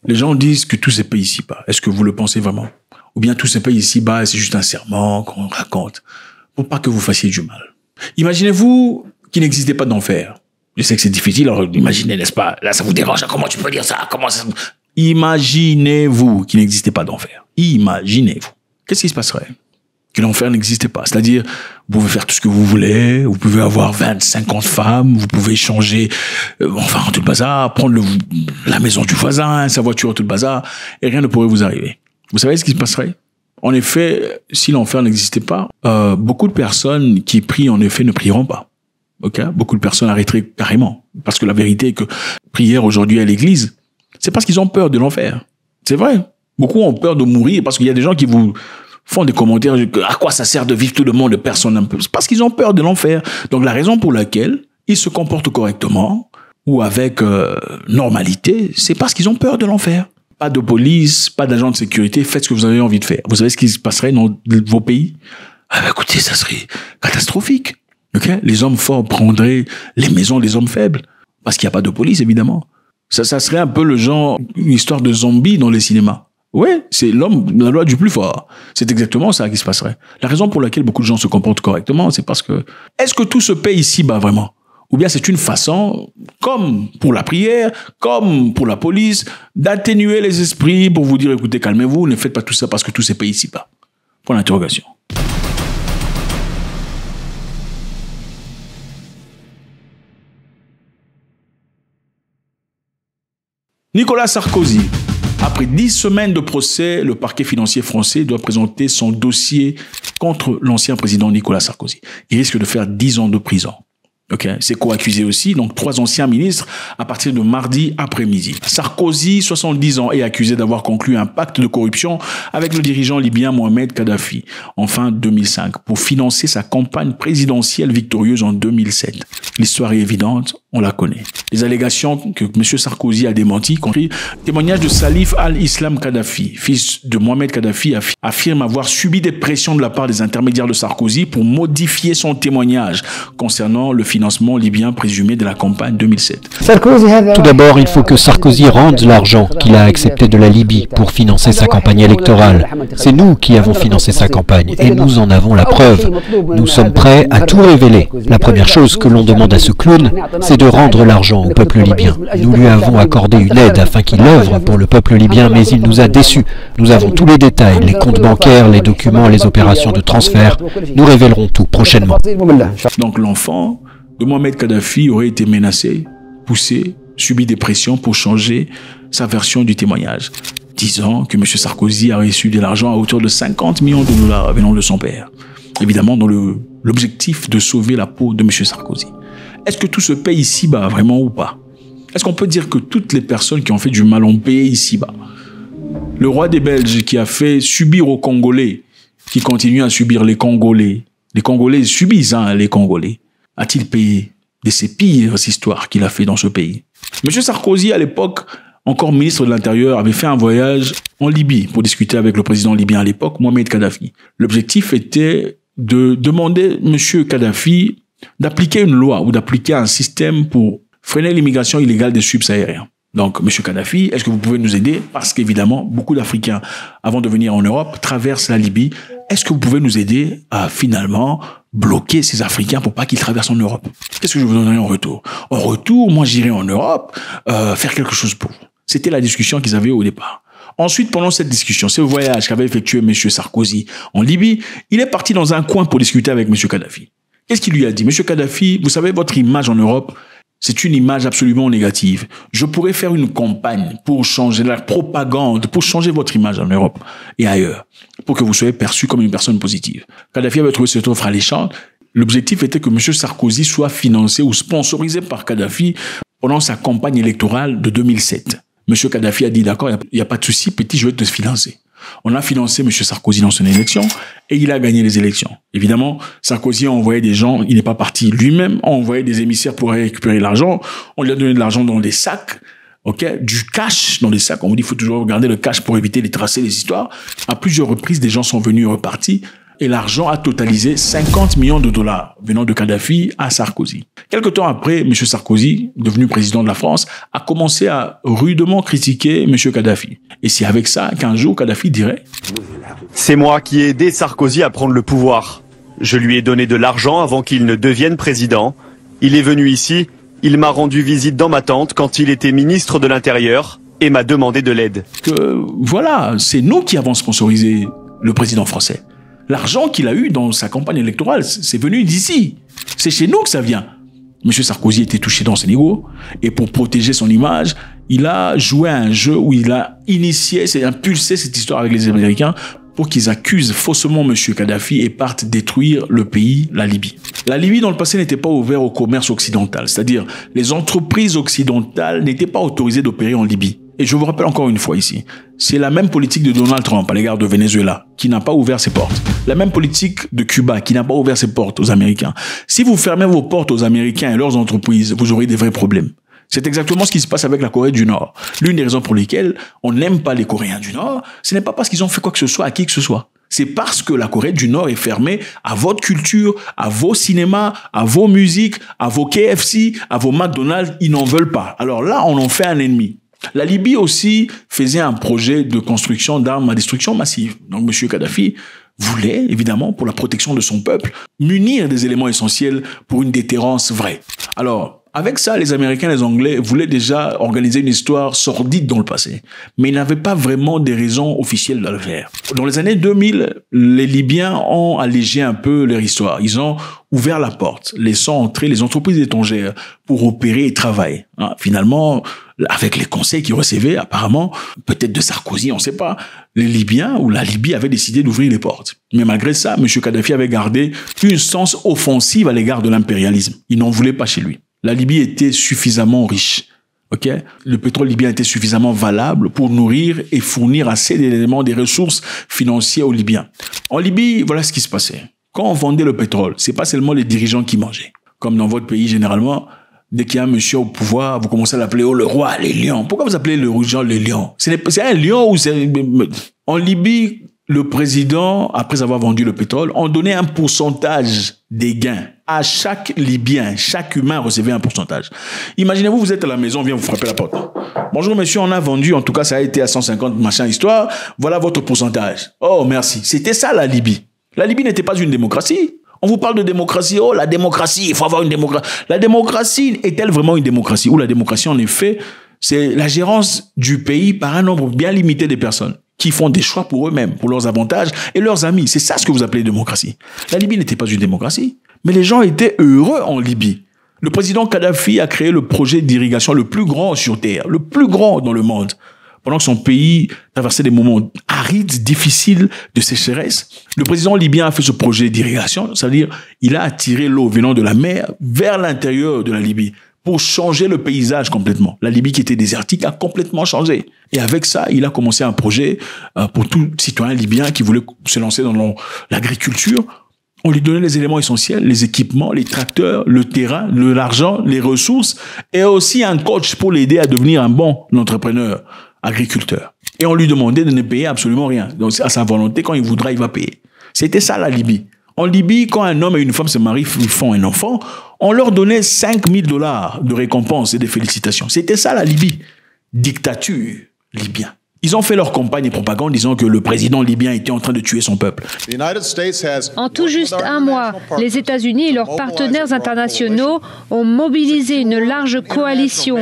Les gens disent que tout se paye ici-bas. Est-ce que vous le pensez vraiment? Ou bien tout se paye ici-bas et c'est juste un serment qu'on raconte pour pas que vous fassiez du mal. Imaginez-vous qu'il n'existait pas d'enfer. Je sais que c'est difficile, alors imaginez, n'est-ce pas? Là, ça vous dérange. Comment tu peux dire ça? Comment ça... Imaginez-vous qu'il n'existait pas d'enfer. Imaginez-vous. Qu'est-ce qui se passerait? Que l'enfer n'existait pas. C'est-à-dire, vous pouvez faire tout ce que vous voulez, vous pouvez avoir 20, 50 femmes, vous pouvez changer, enfin, tout le bazar, prendre la maison du voisin, sa voiture, tout le bazar, et rien ne pourrait vous arriver. Vous savez ce qui se passerait? En effet, si l'enfer n'existait pas, beaucoup de personnes qui prient, en effet, ne prieront pas. Okay? Beaucoup de personnes arrêteraient carrément. Parce que la vérité est que prière aujourd'hui à l'église, c'est parce qu'ils ont peur de l'enfer. C'est vrai. Beaucoup ont peur de mourir parce qu'il y a des gens qui vous font des commentaires, à quoi ça sert de vivre tout le monde, personne un peu. C'est parce qu'ils ont peur de l'enfer. Donc la raison pour laquelle ils se comportent correctement ou avec normalité, c'est parce qu'ils ont peur de l'enfer. Pas de police, pas d'agent de sécurité, faites ce que vous avez envie de faire. Vous savez ce qui se passerait dans vos pays? Ah ben écoutez, ça serait catastrophique. Okay? Les hommes forts prendraient les maisons des hommes faibles. Parce qu'il n'y a pas de police, évidemment. Ça serait un peu le genre, une histoire de zombies dans les cinémas. Ouais, c'est l'homme, la loi du plus fort. C'est exactement ça qui se passerait. La raison pour laquelle beaucoup de gens se comportent correctement, c'est parce que, est-ce que tout se paye ici-bas vraiment? Ou bien c'est une façon, comme pour la prière, comme pour la police, d'atténuer les esprits pour vous dire, écoutez, calmez-vous, ne faites pas tout ça parce que tout se paye ici-bas. Point d'interrogation. Nicolas Sarkozy. Après 10 semaines de procès, le parquet financier français doit présenter son dossier contre l'ancien président Nicolas Sarkozy. Il risque de faire 10 ans de prison. Okay. C'est co-accusé aussi, donc 3 anciens ministres à partir de mardi après-midi. Sarkozy, 70 ans, est accusé d'avoir conclu un pacte de corruption avec le dirigeant libyen Mohamed Kadhafi en fin 2005 pour financer sa campagne présidentielle victorieuse en 2007. L'histoire est évidente, on la connaît. Les allégations que M. Sarkozy a démenties, compris le témoignage de Salif al-Islam Kadhafi, fils de Mohamed Kadhafi, affirme avoir subi des pressions de la part des intermédiaires de Sarkozy pour modifier son témoignage concernant le financement libyen présumé de la campagne 2007. Tout d'abord, il faut que Sarkozy rende l'argent qu'il a accepté de la Libye pour financer sa campagne électorale. C'est nous qui avons financé sa campagne et nous en avons la preuve. Nous sommes prêts à tout révéler. La première chose que l'on demande à ce clown, c'est de rendre l'argent au peuple libyen. Nous lui avons accordé une aide afin qu'il œuvre pour le peuple libyen, mais il nous a déçus. Nous avons tous les détails, les comptes bancaires, les documents, les opérations de transfert. Nous révélerons tout prochainement. Donc l'enfant de Mohamed Kadhafi aurait été menacé, poussé, subi des pressions pour changer sa version du témoignage, disant que M. Sarkozy a reçu de l'argent à hauteur de 50 millions de dollars venant de son père. Évidemment, dans l'objectif de sauver la peau de M. Sarkozy. Est-ce que tout se paye ici-bas, vraiment ou pas? Est-ce qu'on peut dire que toutes les personnes qui ont fait du mal ont payé ici-bas? Le roi des Belges qui a fait subir aux Congolais, qui continue à subir les Congolais subissent les Congolais. A-t-il payé de ses pires histoires qu'il a fait dans ce pays? M. Sarkozy, à l'époque, encore ministre de l'Intérieur, avait fait un voyage en Libye pour discuter avec le président libyen à l'époque, Mohamed Kadhafi. L'objectif était de demander à M. Kadhafi d'appliquer une loi ou d'appliquer un système pour freiner l'immigration illégale des subsahariens. Donc, M. Kadhafi, est-ce que vous pouvez nous aider? Parce qu'évidemment, beaucoup d'Africains, avant de venir en Europe, traversent la Libye. Est-ce que vous pouvez nous aider à finalement bloquer ces Africains pour pas qu'ils traversent en Europe? Qu'est-ce que je vous donnerai en retour? En retour, moi, j'irai en Europe faire quelque chose pour vous. C'était la discussion qu'ils avaient au départ. Ensuite, pendant cette discussion, ce voyage qu'avait effectué M. Sarkozy en Libye, il est parti dans un coin pour discuter avec M. Kadhafi. Qu'est-ce qu'il lui a dit? Monsieur Kadhafi, vous savez, votre image en Europe, c'est une image absolument négative. Je pourrais faire une campagne pour changer la propagande, pour changer votre image en Europe et ailleurs, pour que vous soyez perçu comme une personne positive. Kadhafi avait trouvé cette offre alléchante. L'objectif était que M. Sarkozy soit financé ou sponsorisé par Kadhafi pendant sa campagne électorale de 2007. M. Kadhafi a dit, d'accord, il n'y a pas de souci, petit, je vais te financer. On a financé M. Sarkozy dans son élection et il a gagné les élections. Évidemment, Sarkozy a envoyé des gens, il n'est pas parti lui-même, a envoyé des émissaires pour récupérer l'argent. On lui a donné de l'argent dans des sacs, du cash dans des sacs. On vous dit qu'il faut toujours regarder le cash pour éviter de tracer les histoires. À plusieurs reprises, des gens sont venus et repartis. et l'argent a totalisé 50 millions de dollars venant de Kadhafi à Sarkozy. Quelque temps après, M. Sarkozy, devenu président de la France, a commencé à rudement critiquer M. Kadhafi. Et c'est avec ça qu'un jour Kadhafi dirait « C'est moi qui ai aidé Sarkozy à prendre le pouvoir. Je lui ai donné de l'argent avant qu'il ne devienne président. Il est venu ici, il m'a rendu visite dans ma tente quand il était ministre de l'Intérieur et m'a demandé de l'aide. » Que voilà, c'est nous qui avons sponsorisé le président français. L'argent qu'il a eu dans sa campagne électorale, c'est venu d'ici. C'est chez nous que ça vient. M. Sarkozy était touché dans ses négos et pour protéger son image, il a joué à un jeu où il a initié, impulsé cette histoire avec les Américains pour qu'ils accusent faussement M. Kadhafi et partent détruire le pays, la Libye. La Libye, dans le passé, n'était pas ouverte au commerce occidental, c'est-à-dire les entreprises occidentales n'étaient pas autorisées d'opérer en Libye. Et je vous rappelle encore une fois ici, c'est la même politique de Donald Trump à l'égard de Venezuela qui n'a pas ouvert ses portes. La même politique de Cuba qui n'a pas ouvert ses portes aux Américains. Si vous fermez vos portes aux Américains et leurs entreprises, vous aurez des vrais problèmes. C'est exactement ce qui se passe avec la Corée du Nord. L'une des raisons pour lesquelles on n'aime pas les Coréens du Nord, ce n'est pas parce qu'ils ont fait quoi que ce soit à qui que ce soit. C'est parce que la Corée du Nord est fermée à votre culture, à vos cinémas, à vos musiques, à vos KFC, à vos McDonald's. Ils n'en veulent pas. Alors là, on en fait un ennemi. La Libye aussi faisait un projet de construction d'armes à destruction massive. Donc M. Kadhafi voulait, évidemment, pour la protection de son peuple, munir des éléments essentiels pour une déterrence vraie. Alors, avec ça, les Américains et les Anglais voulaient déjà organiser une histoire sordide dans le passé. Mais ils n'avaient pas vraiment des raisons officielles de le faire. Dans les années 2000, les Libyens ont allégé un peu leur histoire. Ils ont ouvert la porte, laissant entrer les entreprises étrangères pour opérer et travailler. Finalement, avec les conseils qu'ils recevaient, apparemment, peut-être de Sarkozy, on ne sait pas, les Libyens ou la Libye avaient décidé d'ouvrir les portes. Mais malgré ça, M. Kadhafi avait gardé une sens offensive à l'égard de l'impérialisme. Il n'en voulait pas chez lui. La Libye était suffisamment riche. Okay? Le pétrole libyen était suffisamment valable pour nourrir et fournir assez d'éléments, des ressources financières aux Libyens. En Libye, voilà ce qui se passait. Quand on vendait le pétrole, c'est pas seulement les dirigeants qui mangeaient. Comme dans votre pays, généralement, dès qu'il y a un monsieur au pouvoir, vous commencez à l'appeler le roi, les lions. Pourquoi vous appelez le gens les lions? C'est un lion ou c'est... En Libye, le président, après avoir vendu le pétrole, on donnait un pourcentage des gains. À chaque Libyen, chaque humain recevait un pourcentage. Imaginez-vous, vous êtes à la maison, on vient vous frapper la porte. Bonjour monsieur, on a vendu, en tout cas ça a été à 150 machin histoire, voilà votre pourcentage. Oh merci, c'était ça la Libye. La Libye n'était pas une démocratie. On vous parle de démocratie, oh la démocratie, il faut avoir une démocratie. La démocratie est-elle vraiment une démocratie? Ou la démocratie en effet, c'est la gérance du pays par un nombre bien limité de personnes qui font des choix pour eux-mêmes, pour leurs avantages et leurs amis. C'est ça ce que vous appelez démocratie. La Libye n'était pas une démocratie, mais les gens étaient heureux en Libye. Le président Kadhafi a créé le projet d'irrigation le plus grand sur Terre, le plus grand dans le monde. Pendant que son pays traversait des moments arides, difficiles, de sécheresse, le président libyen a fait ce projet d'irrigation, c'est-à-dire il a attiré l'eau venant de la mer vers l'intérieur de la Libye pour changer le paysage complètement. La Libye qui était désertique a complètement changé. Et avec ça, il a commencé un projet pour tout citoyen libyen qui voulait se lancer dans l'agriculture. On lui donnait les éléments essentiels, les équipements, les tracteurs, le terrain, l'argent, les ressources, et aussi un coach pour l'aider à devenir un bon entrepreneur, agriculteur. Et on lui demandait de ne payer absolument rien. Donc, à sa volonté, quand il voudra, il va payer. C'était ça la Libye. En Libye, quand un homme et une femme se marient, ils font un enfant, on leur donnait 5 000 $ de récompense et de félicitations. C'était ça la Libye. Dictature libyenne. Ils ont fait leur campagne et propagande disant que le président libyen était en train de tuer son peuple. En tout juste un mois, les États-Unis et leurs partenaires internationaux ont mobilisé une large coalition,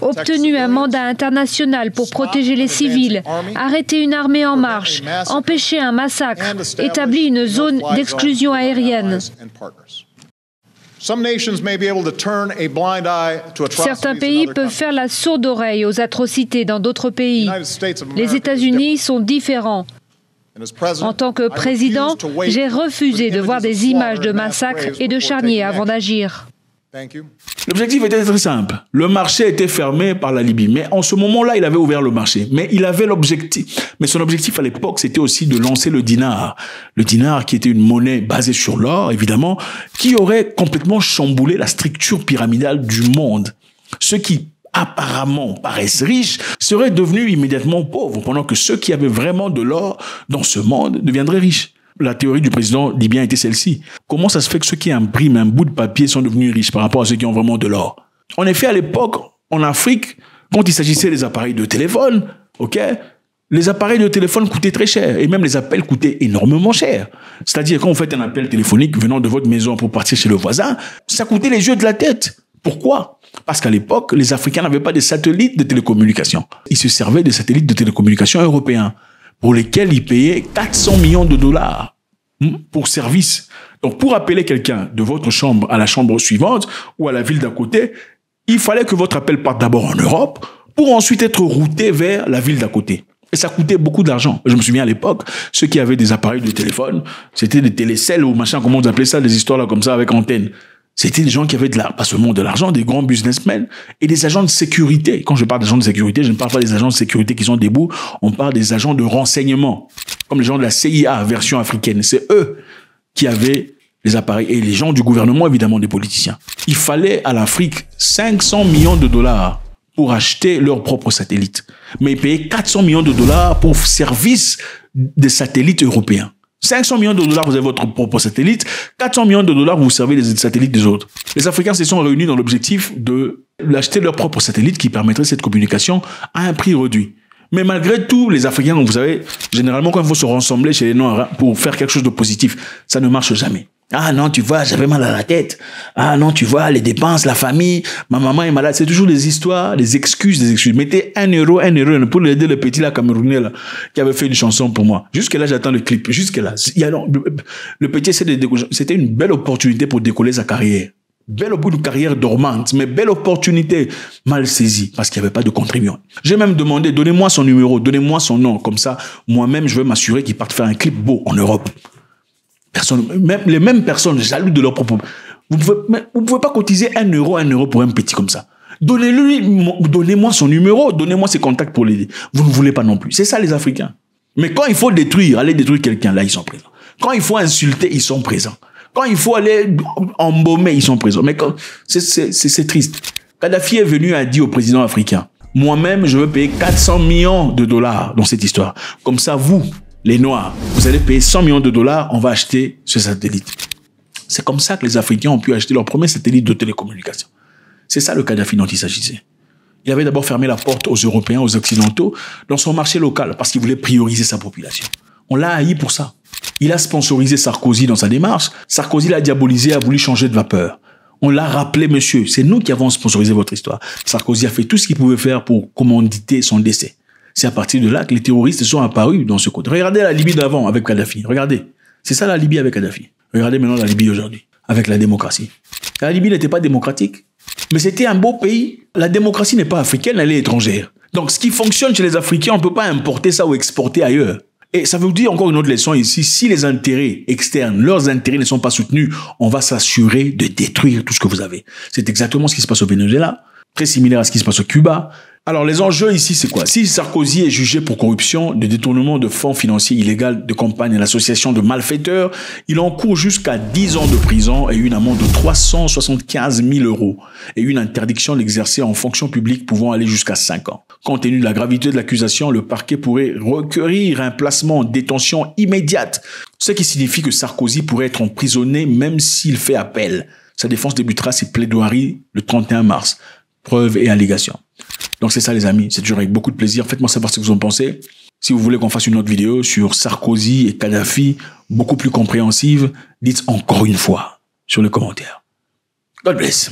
obtenu un mandat international pour protéger les civils, arrêté une armée en marche, empêché un massacre, établi une zone d'exclusion aérienne. Certains pays peuvent faire la sourde oreille aux atrocités dans d'autres pays. Les États-Unis sont différents. En tant que président, j'ai refusé de voir des images de massacres et de charniers avant d'agir. L'objectif était très simple. Le marché était fermé par la Libye. Mais en ce moment-là, il avait ouvert le marché. Mais il avait l'objectif. Mais son objectif à l'époque, c'était aussi de lancer le dinar. Le dinar qui était une monnaie basée sur l'or, évidemment, qui aurait complètement chamboulé la structure pyramidale du monde. Ceux qui apparemment paraissent riches seraient devenus immédiatement pauvres, pendant que ceux qui avaient vraiment de l'or dans ce monde deviendraient riches. La théorie du président libyen était celle-ci. Comment ça se fait que ceux qui impriment un bout de papier sont devenus riches par rapport à ceux qui ont vraiment de l'or? En effet, à l'époque, en Afrique, quand il s'agissait des appareils de téléphone, ok, les appareils de téléphone coûtaient très cher et même les appels coûtaient énormément cher. C'est-à-dire, quand vous faites un appel téléphonique venant de votre maison pour partir chez le voisin, ça coûtait les yeux de la tête. Pourquoi? Parce qu'à l'époque, les Africains n'avaient pas de satellites de télécommunications. Ils se servaient des satellites de télécommunications européens pour lesquels ils payaient 400 millions de dollars pour service. Donc, pour appeler quelqu'un de votre chambre à la chambre suivante ou à la ville d'à côté, il fallait que votre appel parte d'abord en Europe pour ensuite être routé vers la ville d'à côté. Et ça coûtait beaucoup d'argent. Je me souviens à l'époque, ceux qui avaient des appareils de téléphone, c'était des télécelles ou machin, comment on appelait ça, des histoires là comme ça avec antenne. C'était des gens qui avaient pas seulement de l'argent, des grands businessmen et des agents de sécurité. Quand je parle d'agents de sécurité, je ne parle pas des agents de sécurité qui sont debout, on parle des agents de renseignement, comme les gens de la CIA, version africaine. C'est eux qui avaient les appareils et les gens du gouvernement, évidemment, des politiciens. Il fallait à l'Afrique 500 millions de dollars pour acheter leurs propres satellites. Mais ils payaient 400 millions de dollars pour service des satellites européens. 500 millions de dollars, vous avez votre propre satellite. 400 millions de dollars, vous servez les satellites des autres. Les Africains se sont réunis dans l'objectif d'acheter leur propre satellite qui permettrait cette communication à un prix réduit. Mais malgré tout, les Africains, vous savez, généralement, quand il faut se rassembler chez les Noirs pour faire quelque chose de positif, ça ne marche jamais. Ah non, tu vois, j'avais mal à la tête. Ah non, tu vois, les dépenses, la famille, ma maman est malade. C'est toujours des histoires, des excuses. Mettez 1 euro pour aider le petit là, Camerounais là, qui avait fait une chanson pour moi. Jusque là, j'attends le clip. Jusque là. Le petit essaie de décoller. C'était une belle opportunité pour décoller sa carrière. Une carrière dormante, mais belle opportunité mal saisie parce qu'il n'y avait pas de contribution. J'ai même demandé, donnez-moi son numéro, donnez-moi son nom. Comme ça, moi-même, je veux m'assurer qu'il parte faire un clip beau en Europe. Les mêmes personnes jaloux de leur propre... Vous pouvez pas cotiser 1 euro pour un petit comme ça. Donnez-moi son numéro, donnez-moi ses contacts pour l'aider. Vous ne voulez pas non plus. C'est ça les Africains. Mais quand il faut aller détruire quelqu'un, là, ils sont présents. Quand il faut insulter, ils sont présents. Quand il faut aller embaumer, ils sont présents. Mais c'est triste. Kadhafi est venu et a dit au président africain, moi-même, je veux payer 400 millions de dollars dans cette histoire. Comme ça, vous, les Noirs, vous allez payer 100 millions de dollars, on va acheter ce satellite. C'est comme ça que les Africains ont pu acheter leur premier satellite de télécommunication. C'est ça le Kadhafi dont il s'agissait. Il avait d'abord fermé la porte aux Européens, aux Occidentaux, dans son marché local, parce qu'il voulait prioriser sa population. On l'a haï pour ça. Il a sponsorisé Sarkozy dans sa démarche. Sarkozy l'a diabolisé, a voulu changer de vapeur. On l'a rappelé, monsieur, c'est nous qui avons sponsorisé votre histoire. Sarkozy a fait tout ce qu'il pouvait faire pour commanditer son décès. C'est à partir de là que les terroristes sont apparus dans ce code. Regardez la Libye d'avant avec Kadhafi. Regardez. C'est ça la Libye avec Kadhafi. Regardez maintenant la Libye aujourd'hui, avec la démocratie. La Libye n'était pas démocratique, mais c'était un beau pays. La démocratie n'est pas africaine, elle est étrangère. Donc ce qui fonctionne chez les Africains, on ne peut pas importer ça ou exporter ailleurs. Et ça veut dire encore une autre leçon ici, si les intérêts externes, leurs intérêts ne sont pas soutenus, on va s'assurer de détruire tout ce que vous avez. C'est exactement ce qui se passe au Venezuela, très similaire à ce qui se passe au Cuba. Alors, les enjeux ici, c'est quoi? Si Sarkozy est jugé pour corruption, de détournement de fonds financiers illégaux de campagne et l'association de malfaiteurs, il encourt jusqu'à 10 ans de prison et une amende de 375 000 € et une interdiction d'exercer en fonction publique pouvant aller jusqu'à 5 ans. Compte tenu de la gravité de l'accusation, le parquet pourrait requérir un placement en détention immédiate, ce qui signifie que Sarkozy pourrait être emprisonné même s'il fait appel. Sa défense débutera ses plaidoiries le 31 mars. Preuves et allégations. Donc c'est ça les amis, c'est toujours avec beaucoup de plaisir. Faites-moi savoir ce que vous en pensez. Si vous voulez qu'on fasse une autre vidéo sur Sarkozy et Kadhafi, beaucoup plus compréhensive, dites encore une fois sur les commentaires. God bless.